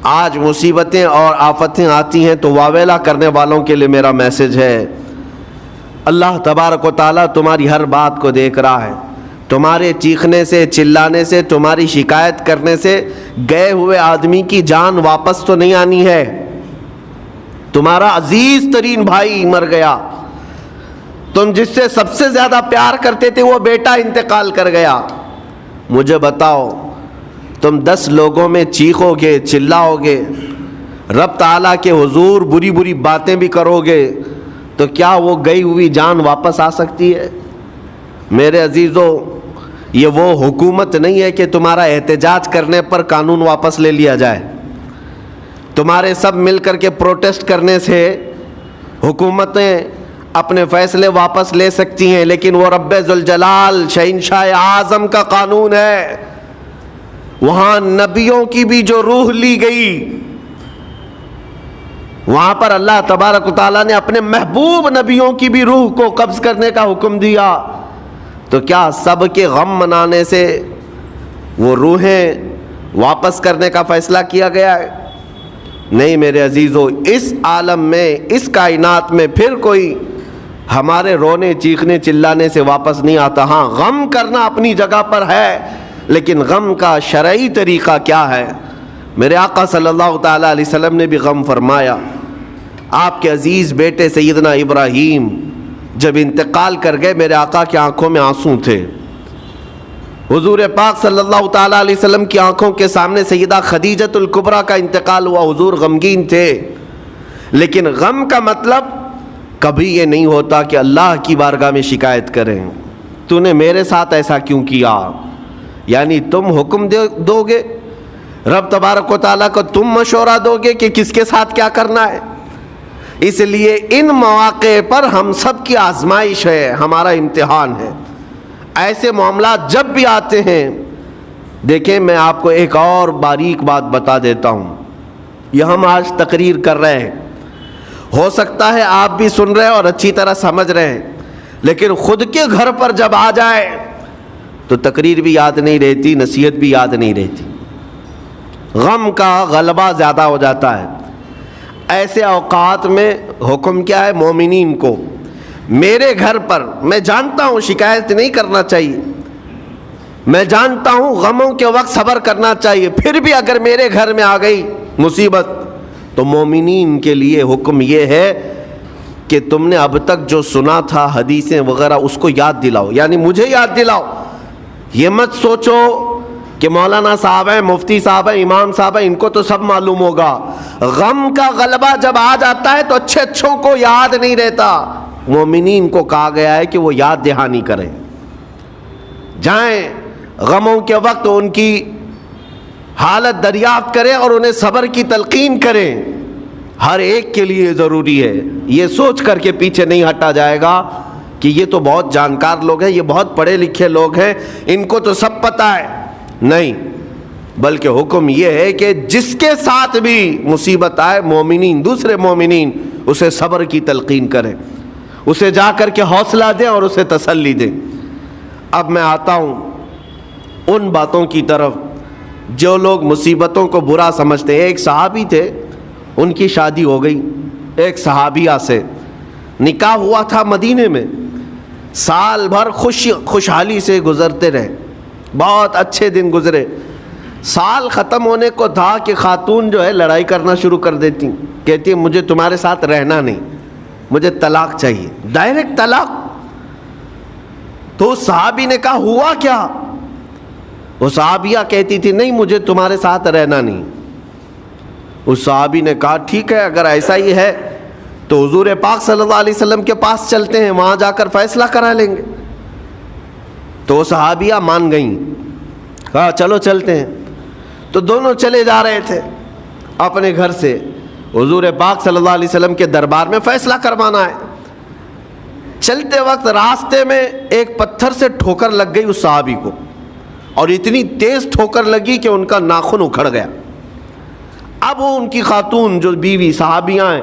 آج مصیبتیں اور آفتیں آتی ہیں تو واویلا کرنے والوں کے لیے میرا میسج ہے، اللہ تبارک و تعالیٰ تمہاری ہر بات کو دیکھ رہا ہے. تمہارے چیخنے سے، چلانے سے، تمہاری شکایت کرنے سے گئے ہوئے آدمی کی جان واپس تو نہیں آنی ہے. تمہارا عزیز ترین بھائی مر گیا، تم جس سے سب سے زیادہ پیار کرتے تھے وہ بیٹا انتقال کر گیا. مجھے بتاؤ، تم 10 لوگوں میں چیخو گے، چلاؤ گے، رب تعالیٰ کے حضور بری بری باتیں بھی کرو گے، تو کیا وہ گئی ہوئی جان واپس آ سکتی ہے؟ میرے عزیزو، یہ وہ حکومت نہیں ہے کہ تمہارا احتجاج کرنے پر قانون واپس لے لیا جائے. تمہارے سب مل کر کے پروٹیسٹ کرنے سے حکومتیں اپنے فیصلے واپس لے سکتی ہیں، لیکن وہ رب ذوالجلال شہنشاہ اعظم کا قانون ہے. وہاں نبیوں کی بھی جو روح لی گئی، وہاں پر اللہ تبارک و تعالیٰ نے اپنے محبوب نبیوں کی بھی روح کو قبض کرنے کا حکم دیا. تو کیا سب کے غم منانے سے وہ روحیں واپس کرنے کا فیصلہ کیا گیا ہے؟ نہیں میرے عزیزو، اس عالم میں، اس کائنات میں پھر کوئی ہمارے رونے چیخنے چلانے سے واپس نہیں آتا. ہاں، غم کرنا اپنی جگہ پر ہے، لیکن غم کا شرعی طریقہ کیا ہے؟ میرے آقا صلی اللہ تعالیٰ علیہ وسلم نے بھی غم فرمایا. آپ کے عزیز بیٹے سیدنا ابراہیم جب انتقال کر گئے، میرے آقا کی آنکھوں میں آنسو تھے. حضور پاک صلی اللہ تعالیٰ علیہ وسلم کی آنکھوں کے سامنے سیدہ خدیجۃ الکبریٰ کا انتقال ہوا. حضور غمگین تھے، لیکن غم کا مطلب کبھی یہ نہیں ہوتا کہ اللہ کی بارگاہ میں شکایت کریں، تو نے میرے ساتھ ایسا کیوں کیا؟ یعنی تم حکم دو گے، رب تبارک و تعالیٰ کو تم مشورہ دو گے کہ کس کے ساتھ کیا کرنا ہے. اس لیے ان مواقع پر ہم سب کی آزمائش ہے، ہمارا امتحان ہے. ایسے معاملات جب بھی آتے ہیں، دیکھیں میں آپ کو ایک اور باریک بات بتا دیتا ہوں. یہ ہم آج تقریر کر رہے ہیں، ہو سکتا ہے آپ بھی سن رہے ہیں اور اچھی طرح سمجھ رہے ہیں، لیکن خود کے گھر پر جب آ جائے تو تقریر بھی یاد نہیں رہتی، نصیحت بھی یاد نہیں رہتی، غم کا غلبہ زیادہ ہو جاتا ہے. ایسے اوقات میں حکم کیا ہے مومنین کو؟ میرے گھر پر، میں جانتا ہوں شکایت نہیں کرنا چاہیے، میں جانتا ہوں غموں کے وقت صبر کرنا چاہیے، پھر بھی اگر میرے گھر میں آ گئی مصیبت تو مومنین کے لیے حکم یہ ہے کہ تم نے اب تک جو سنا تھا حدیثیں وغیرہ اس کو یاد دلاؤ. یعنی مجھے یاد دلاؤ. یہ مت سوچو کہ مولانا صاحب ہیں، مفتی صاحب ہیں، امام صاحب ہیں، ان کو تو سب معلوم ہوگا. غم کا غلبہ جب آ جاتا ہے تو اچھے اچھوں کو یاد نہیں رہتا. مومنین کو کہا گیا ہے کہ وہ یاد دہانی کریں، جائیں غموں کے وقت ان کی حالت دریافت کریں اور انہیں صبر کی تلقین کریں. ہر ایک کے لیے ضروری ہے. یہ سوچ کر کے پیچھے نہیں ہٹا جائے گا کہ یہ تو بہت جانکار لوگ ہیں، یہ بہت پڑھے لکھے لوگ ہیں، ان کو تو سب پتہ ہے. نہیں، بلکہ حکم یہ ہے کہ جس کے ساتھ بھی مصیبت آئے، مومنین، دوسرے مومنین اسے صبر کی تلقین کریں، اسے جا کر کے حوصلہ دیں اور اسے تسلی دیں. اب میں آتا ہوں ان باتوں کی طرف جو لوگ مصیبتوں کو برا سمجھتے ہیں. ایک صحابی تھے، ان کی شادی ہو گئی، ایک صحابیہ سے نکاح ہوا تھا مدینے میں. سال بھر خوشحالی سے گزرتے رہے، بہت اچھے دن گزرے. سال ختم ہونے کو تھا کہ خاتون جو ہے لڑائی کرنا شروع کر دیتی، کہتی مجھے تمہارے ساتھ رہنا نہیں، مجھے طلاق چاہیے، ڈائریکٹ طلاق. تو اس صحابی نے کہا ہوا کیا؟ وہ صحابیہ کہتی تھی نہیں مجھے تمہارے ساتھ رہنا نہیں. اس صحابی نے کہا ٹھیک ہے، اگر ایسا ہی ہے تو حضور پاک صلی اللہ علیہ وسلم کے پاس چلتے ہیں، وہاں جا کر فیصلہ کرا لیں گے. تو وہ صحابیہ مان گئیں، کہا چلو چلتے ہیں. تو دونوں چلے جا رہے تھے اپنے گھر سے حضور پاک صلی اللہ علیہ وسلم کے دربار میں فیصلہ کروانا ہے. چلتے وقت راستے میں ایک پتھر سے ٹھوکر لگ گئی اس صحابی کو، اور اتنی تیز ٹھوکر لگی کہ ان کا ناخن اکھڑ گیا. اب وہ ان کی خاتون جو بیوی صحابیاں ہیں،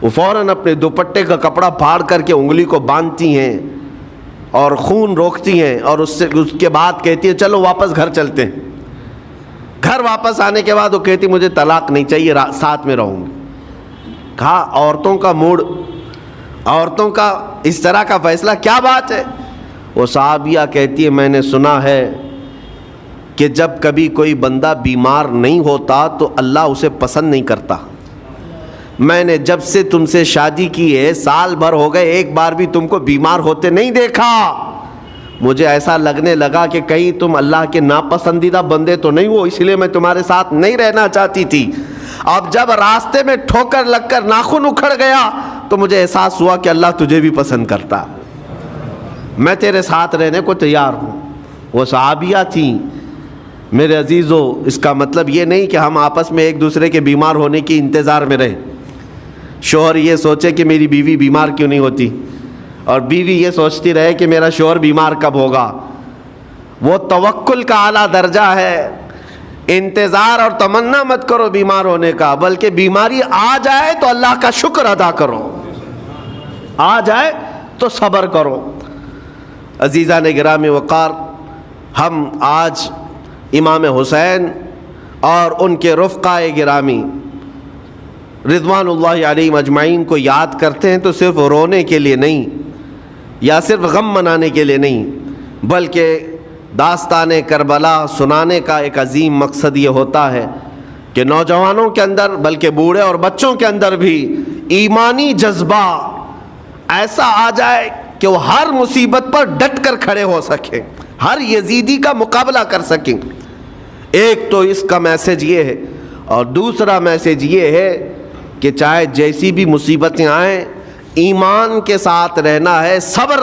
وہ فوراً اپنے دوپٹے کا کپڑا پھاڑ کر کے انگلی کو باندھتی ہیں اور خون روکتی ہیں، اور اس کے بعد کہتی ہیں چلو واپس گھر چلتے ہیں. گھر واپس آنے کے بعد وہ کہتی مجھے طلاق نہیں چاہیے، ساتھ میں رہوں گی۔ کہا عورتوں کا موڈ، عورتوں کا اس طرح کا فیصلہ کیا بات ہے؟ وہ صحابیہ کہتی ہے میں نے سنا ہے کہ جب کبھی کوئی بندہ بیمار نہیں ہوتا تو اللہ اسے پسند نہیں کرتا۔ میں نے جب سے تم سے شادی کی ہے، سال بھر ہو گئے، ایک بار بھی تم کو بیمار ہوتے نہیں دیکھا۔ مجھے ایسا لگنے لگا کہ کہیں تم اللہ کے ناپسندیدہ بندے تو نہیں ہو، اس لیے میں تمہارے ساتھ نہیں رہنا چاہتی تھی۔ اب جب راستے میں ٹھوکر لگ کر ناخن اکھڑ گیا تو مجھے احساس ہوا کہ اللہ تجھے بھی پسند کرتا، میں تیرے ساتھ رہنے کو تیار ہوں۔ وہ صحابیہ تھیں۔ میرے عزیزو، اس کا مطلب یہ نہیں کہ ہم آپس میں ایک دوسرے کے بیمار ہونے کی انتظار میں رہیں۔ شوہر یہ سوچے کہ میری بیوی بیمار کیوں نہیں ہوتی، اور بیوی یہ سوچتی رہے کہ میرا شوہر بیمار کب ہوگا۔ وہ توکل کا اعلیٰ درجہ ہے۔ انتظار اور تمنا مت کرو بیمار ہونے کا، بلکہ بیماری آ جائے تو اللہ کا شکر ادا کرو، آ جائے تو صبر کرو۔ عزیزان گرامی وقار، ہم آج امام حسین اور ان کے رفقائے گرامی رضوان اللہ علیہم اجمعین کو یاد کرتے ہیں تو صرف رونے کے لیے نہیں یا صرف غم منانے کے لیے نہیں، بلکہ داستان کربلا سنانے کا ایک عظیم مقصد یہ ہوتا ہے کہ نوجوانوں کے اندر، بلکہ بوڑھے اور بچوں کے اندر بھی ایمانی جذبہ ایسا آ جائے کہ وہ ہر مصیبت پر ڈٹ کر کھڑے ہو سکیں، ہر یزیدی کا مقابلہ کر سکیں۔ ایک تو اس کا میسج یہ ہے، اور دوسرا میسج یہ ہے کہ چاہے جیسی بھی مصیبتیں آئیں، ایمان کے ساتھ رہنا ہے، صبر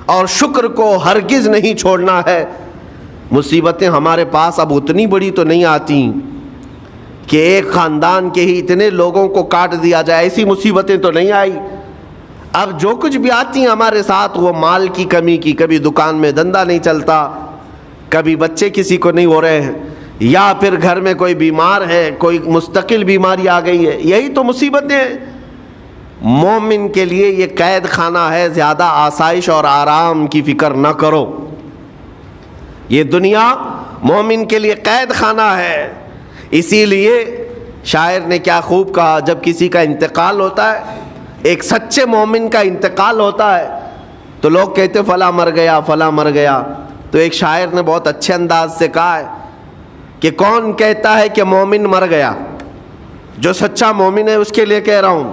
اور شکر کو ہرگز نہیں چھوڑنا ہے۔ مصیبتیں ہمارے پاس اب اتنی بڑی تو نہیں آتی کہ ایک خاندان کے ہی اتنے لوگوں کو کاٹ دیا جائے، ایسی مصیبتیں تو نہیں آئی۔ اب جو کچھ بھی آتی ہیں ہمارے ساتھ، وہ مال کی کمی کی، کبھی دکان میں دھندا نہیں چلتا، کبھی بچے کسی کو نہیں ہو رہے ہیں، یا پھر گھر میں کوئی بیمار ہے، کوئی مستقل بیماری آ گئی ہے، یہی تو مصیبتیں ہیں۔ مومن کے لیے یہ قید خانہ ہے، زیادہ آسائش اور آرام کی فکر نہ کرو۔ یہ دنیا مومن کے لیے قید خانہ ہے۔ اسی لیے شاعر نے کیا خوب کہا، جب کسی کا انتقال ہوتا ہے، ایک سچے مومن کا انتقال ہوتا ہے، تو لوگ کہتے فلاں مر گیا، فلاں مر گیا۔ تو ایک شاعر نے بہت اچھے انداز سے کہا ہے کہ کون کہتا ہے کہ مومن مر گیا؟ جو سچا مومن ہے اس کے لیے کہہ رہا ہوں۔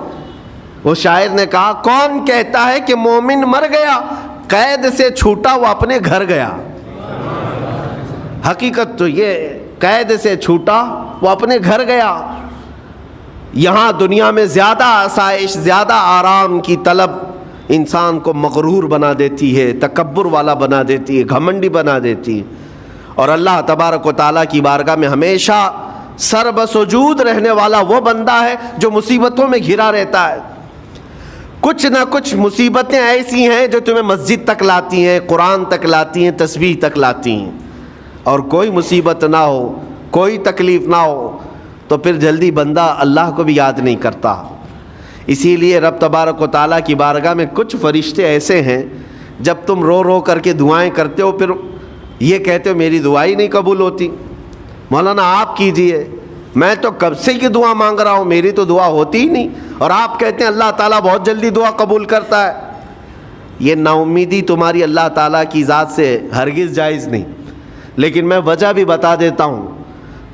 وہ شاعر نے کہا کون کہتا ہے کہ مومن مر گیا؟ قید سے چھوٹا وہ اپنے گھر گیا۔ حقیقت تو یہ، قید سے چھوٹا وہ اپنے گھر گیا۔ یہاں دنیا میں زیادہ آسائش، زیادہ آرام کی طلب انسان کو مغرور بنا دیتی ہے، تکبر والا بنا دیتی ہے، گھمنڈی بنا دیتی ہے۔ اور اللہ تبارک و تعالیٰ کی بارگاہ میں ہمیشہ سر بسجود رہنے والا وہ بندہ ہے جو مصیبتوں میں گھرا رہتا ہے۔ کچھ نہ کچھ مصیبتیں ایسی ہیں جو تمہیں مسجد تک لاتی ہیں، قرآن تک لاتی ہیں، تسبیح تک لاتی ہیں، اور کوئی مصیبت نہ ہو، کوئی تکلیف نہ ہو تو پھر جلدی بندہ اللہ کو بھی یاد نہیں کرتا۔ اسی لیے رب تبارک و تعالیٰ کی بارگاہ میں کچھ فرشتے ایسے ہیں، جب تم رو رو کر کے دعائیں کرتے ہو، پھر یہ کہتے ہو میری دعا ہی نہیں قبول ہوتی، مولانا آپ کیجئے، میں تو کب سے کی دعا مانگ رہا ہوں، میری تو دعا ہوتی ہی نہیں، اور آپ کہتے ہیں اللہ تعالیٰ بہت جلدی دعا قبول کرتا ہے۔ یہ نا امیدی تمہاری اللہ تعالیٰ کی ذات سے ہرگز جائز نہیں۔ لیکن میں وجہ بھی بتا دیتا ہوں،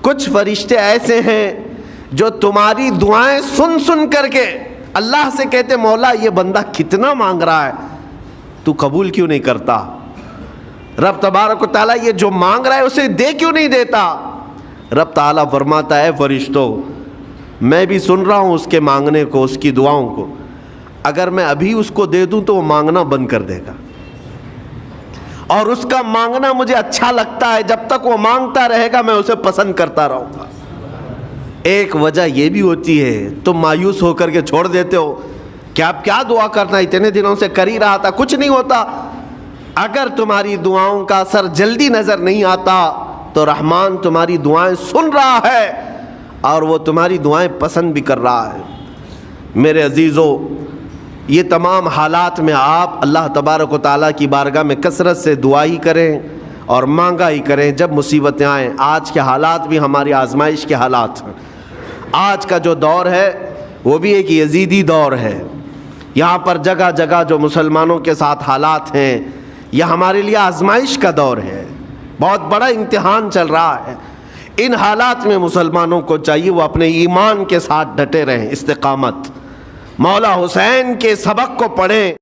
کچھ فرشتے ایسے ہیں جو تمہاری دعائیں سن سن کر کے اللہ سے کہتے مولا یہ بندہ کتنا مانگ رہا ہے، تو قبول کیوں نہیں کرتا؟ رب تبارک و تعالیٰ یہ جو مانگ رہا ہے اسے دے کیوں نہیں دیتا؟ رب تعالیٰ فرماتا ہے فرشتوں میں بھی سن رہا ہوں اس کے مانگنے کو، اس کی دعاؤں کو، اگر میں ابھی اس کو دے دوں تو وہ مانگنا بند کر دے گا، اور اس کا مانگنا مجھے اچھا لگتا ہے، جب تک وہ مانگتا رہے گا میں اسے پسند کرتا رہوں گا۔ ایک وجہ یہ بھی ہوتی ہے تم مایوس ہو کر کے چھوڑ دیتے ہو کہ اب کیا دعا کرنا، اتنے دنوں سے کر ہی رہا تھا، کچھ نہیں ہوتا۔ اگر تمہاری دعاؤں کا اثر جلدی نظر نہیں آتا تو رحمان تمہاری دعائیں سن رہا ہے اور وہ تمہاری دعائیں پسند بھی کر رہا ہے۔ میرے عزیزو، یہ تمام حالات میں آپ اللہ تبارک و تعالیٰ کی بارگاہ میں کثرت سے دعا ہی کریں اور مانگا ہی کریں جب مصیبتیں آئیں۔ آج کے حالات بھی ہماری آزمائش کے حالات ہیں۔ آج کا جو دور ہے وہ بھی ایک یزیدی دور ہے۔ یہاں پر جگہ جگہ جو مسلمانوں کے ساتھ حالات ہیں، یہ ہمارے لیے آزمائش کا دور ہے، بہت بڑا امتحان چل رہا ہے۔ ان حالات میں مسلمانوں کو چاہیے وہ اپنے ایمان کے ساتھ ڈٹے رہیں، استقامت، مولا حسین کے سبق کو پڑھیں۔